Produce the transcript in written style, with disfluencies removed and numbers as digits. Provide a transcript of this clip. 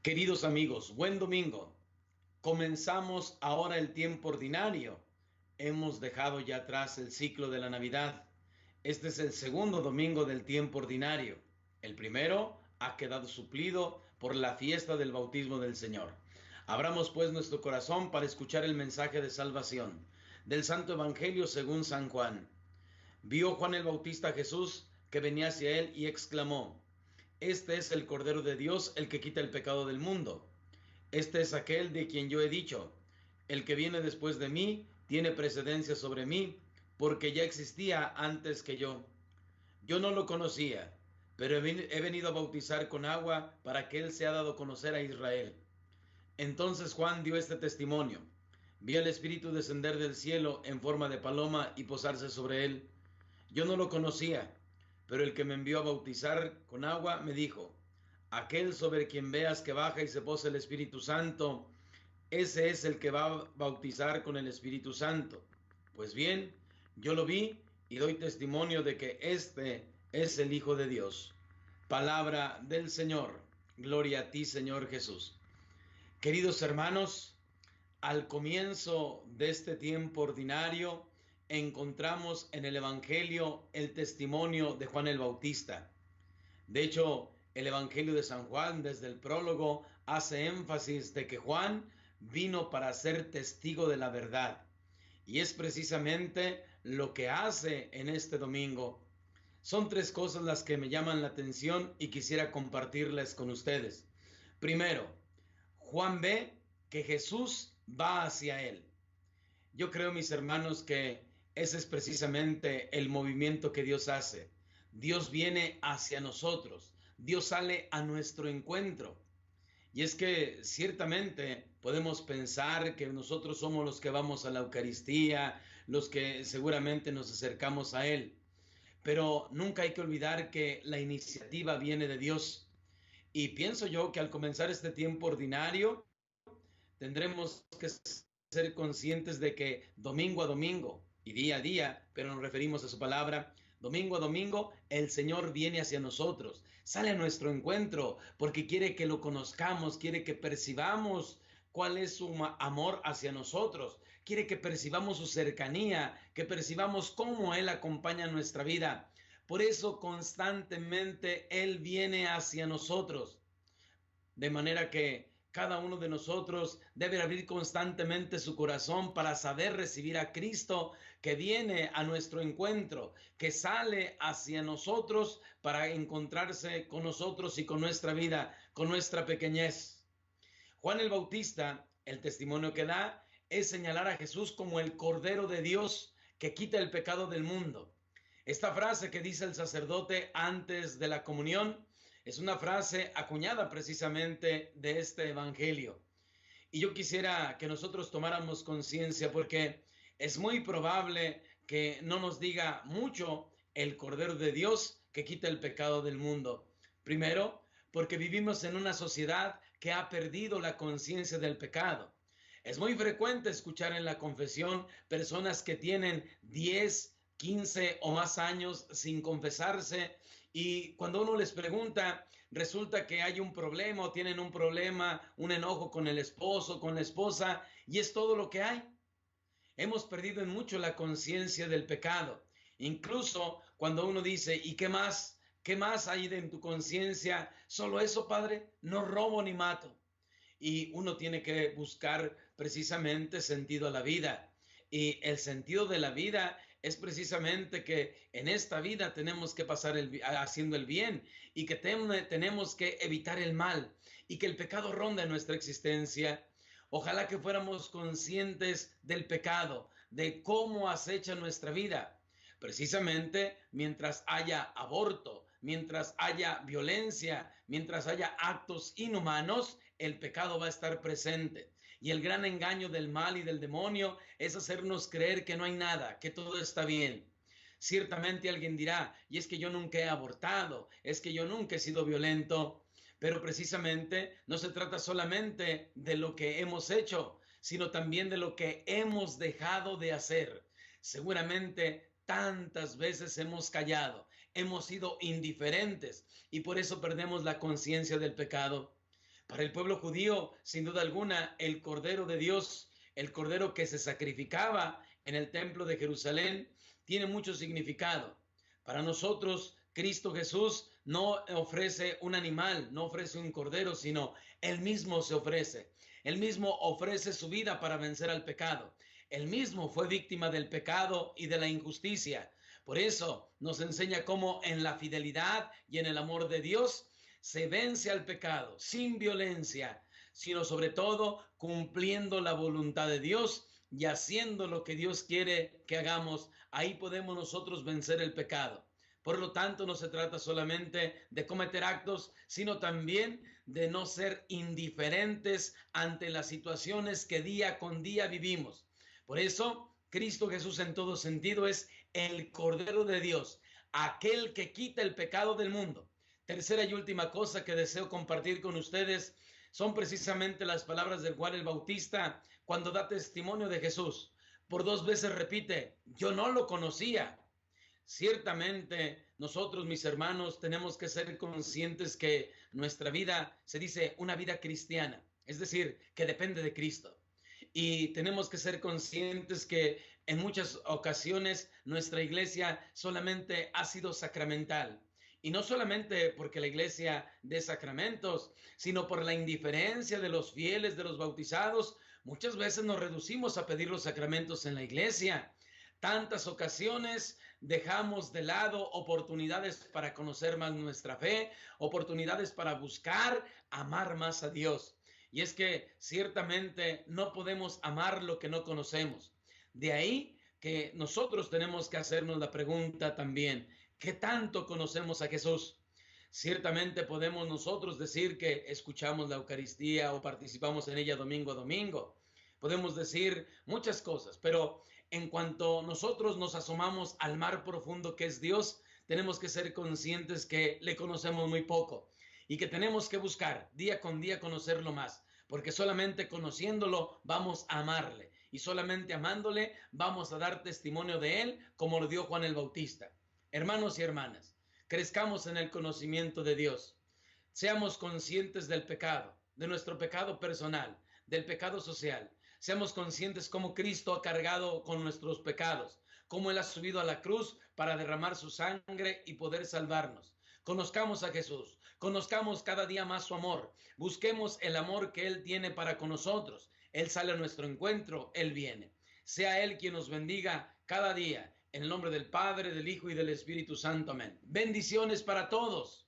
Queridos amigos, buen domingo. Comenzamos ahora el tiempo ordinario. Hemos dejado ya atrás el ciclo de la Navidad. Este es el segundo domingo del tiempo ordinario. El primero ha quedado suplido por la fiesta del bautismo del Señor. Abramos pues nuestro corazón para escuchar el mensaje de salvación del Santo Evangelio según San Juan. Vio Juan el Bautista a Jesús que venía hacia él y exclamó: Este es el Cordero de Dios, el que quita el pecado del mundo. Este es aquel de quien yo he dicho: el que viene después de mí tiene precedencia sobre mí, porque ya existía antes que yo. Yo no lo conocía, pero he venido a bautizar con agua para que él sea dado a conocer a Israel. Entonces Juan dio este testimonio: vi al Espíritu descender del cielo en forma de paloma y posarse sobre él. Yo no lo conocía, pero el que me envió a bautizar con agua me dijo: aquel sobre quien veas que baja y se posa el Espíritu Santo, ese es el que va a bautizar con el Espíritu Santo. Pues bien, yo lo vi y doy testimonio de que este es el Hijo de Dios. Palabra del Señor. Gloria a ti, Señor Jesús. Queridos hermanos, al comienzo de este tiempo ordinario encontramos en el Evangelio el testimonio de Juan el Bautista. De hecho, el Evangelio de San Juan, desde el prólogo, hace énfasis de que Juan vino para ser testigo de la verdad. Y es precisamente lo que hace en este domingo. Son tres cosas las que me llaman la atención y quisiera compartirles con ustedes. Primero, Juan ve que Jesús va hacia él. Yo creo, mis hermanos, que ese es precisamente el movimiento que Dios hace. Dios viene hacia nosotros. Dios sale a nuestro encuentro. Y es que ciertamente podemos pensar que nosotros somos los que vamos a la Eucaristía, los que seguramente nos acercamos a Él. Pero nunca hay que olvidar que la iniciativa viene de Dios. Y pienso yo que al comenzar este tiempo ordinario, tendremos que ser conscientes de que domingo a domingo y día a día, pero nos referimos a su palabra, domingo a domingo, el Señor viene hacia nosotros, sale a nuestro encuentro, porque quiere que lo conozcamos, quiere que percibamos cuál es su amor hacia nosotros, quiere que percibamos su cercanía, que percibamos cómo Él acompaña nuestra vida. Por eso constantemente Él viene hacia nosotros. De manera que cada uno de nosotros debe abrir constantemente su corazón para saber recibir a Cristo que viene a nuestro encuentro, que sale hacia nosotros para encontrarse con nosotros y con nuestra vida, con nuestra pequeñez. Juan el Bautista, el testimonio que da es señalar a Jesús como el Cordero de Dios que quita el pecado del mundo. Esta frase que dice el sacerdote antes de la comunión es una frase acuñada precisamente de este evangelio. Y yo quisiera que nosotros tomáramos conciencia porque es muy probable que no nos diga mucho el Cordero de Dios que quita el pecado del mundo. Primero, porque vivimos en una sociedad que ha perdido la conciencia del pecado. Es muy frecuente escuchar en la confesión personas que tienen 10, 15 o más años sin confesarse, y cuando uno les pregunta, resulta que hay un problema o tienen un problema, un enojo con el esposo, con la esposa, y es todo lo que hay. Hemos perdido en mucho la conciencia del pecado. Incluso cuando uno dice: ¿y qué más? ¿Qué más hay en tu conciencia? Solo eso, Padre, no robo ni mato. Y uno tiene que buscar precisamente sentido a la vida. Y el sentido de la vida es precisamente que en esta vida tenemos que pasar haciendo el bien, y que tenemos que evitar el mal, y que el pecado ronda en nuestra existencia. Ojalá que fuéramos conscientes del pecado, de cómo acecha nuestra vida. Precisamente mientras haya aborto, mientras haya violencia, mientras haya actos inhumanos, el pecado va a estar presente. Y el gran engaño del mal y del demonio es hacernos creer que no hay nada, que todo está bien. Ciertamente alguien dirá: y es que yo nunca he abortado, es que yo nunca he sido violento. Pero precisamente no se trata solamente de lo que hemos hecho, sino también de lo que hemos dejado de hacer. Seguramente tantas veces hemos callado, hemos sido indiferentes, y por eso perdemos la conciencia del pecado. Para el pueblo judío, sin duda alguna, el Cordero de Dios, el Cordero que se sacrificaba en el templo de Jerusalén, tiene mucho significado. Para nosotros, Cristo Jesús no ofrece un animal, no ofrece un cordero, sino Él mismo se ofrece. Él mismo ofrece su vida para vencer al pecado. Él mismo fue víctima del pecado y de la injusticia. Por eso nos enseña cómo en la fidelidad y en el amor de Dios se vence al pecado sin violencia, sino sobre todo cumpliendo la voluntad de Dios y haciendo lo que Dios quiere que hagamos. Ahí podemos nosotros vencer el pecado. Por lo tanto, no se trata solamente de cometer actos, sino también de no ser indiferentes ante las situaciones que día con día vivimos. Por eso, Cristo Jesús en todo sentido es el Cordero de Dios, aquel que quita el pecado del mundo. Tercera y última cosa que deseo compartir con ustedes son precisamente las palabras del Juan el Bautista cuando da testimonio de Jesús. Por 2 veces repite, yo no lo conocía. Ciertamente nosotros, mis hermanos, tenemos que ser conscientes que nuestra vida se dice una vida cristiana, es decir, que depende de Cristo. Y tenemos que ser conscientes que en muchas ocasiones nuestra iglesia solamente ha sido sacramental. Y no solamente porque la iglesia dé sacramentos, sino por la indiferencia de los fieles, de los bautizados. Muchas veces nos reducimos a pedir los sacramentos en la iglesia. Tantas ocasiones dejamos de lado oportunidades para conocer más nuestra fe, oportunidades para buscar amar más a Dios. Y es que ciertamente no podemos amar lo que no conocemos. De ahí que nosotros tenemos que hacernos la pregunta también, ¿qué tanto conocemos a Jesús? Ciertamente podemos nosotros decir que escuchamos la Eucaristía o participamos en ella domingo a domingo. Podemos decir muchas cosas, pero en cuanto nosotros nos asomamos al mar profundo que es Dios, tenemos que ser conscientes que le conocemos muy poco y que tenemos que buscar día con día conocerlo más, porque solamente conociéndolo vamos a amarle y solamente amándole vamos a dar testimonio de él como lo dio Juan el Bautista. Hermanos y hermanas, crezcamos en el conocimiento de Dios, seamos conscientes del pecado, de nuestro pecado personal, del pecado social. Seamos conscientes cómo Cristo ha cargado con nuestros pecados, cómo Él ha subido a la cruz para derramar su sangre y poder salvarnos. Conozcamos a Jesús, conozcamos cada día más su amor, busquemos el amor que Él tiene para con nosotros. Él sale a nuestro encuentro, Él viene. Sea Él quien nos bendiga cada día, en el nombre del Padre, del Hijo y del Espíritu Santo. Amén. Bendiciones para todos.